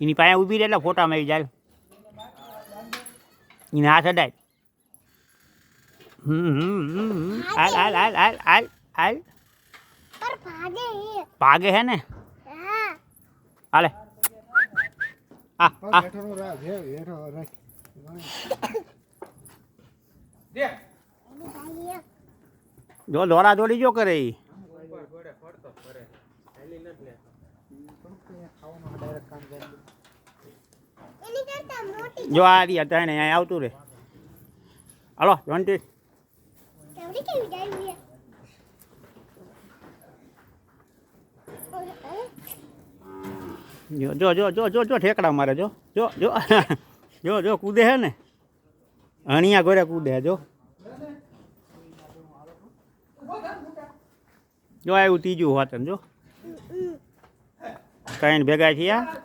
એની પાસે ઊભી રહે એટલે ફોટા મળી જાય એને હાથ અડાય હાલ હાલ હાલ હાલ હાલ હાલ ભાગે હે ને હાલે જો દોડા દોડી જો કરે ઈ જો આ રહ્યા તને અહીંયા આવતું રે હાલો જોન્ટી જો જો જો જો જો ઠેકડા મારે જો જો જો જો જો કૂદે હે ને અણિયા ઘરે કૂદે જો જો આવ્યું ત્રીજું હોતન જો કઈ ભેગા થયા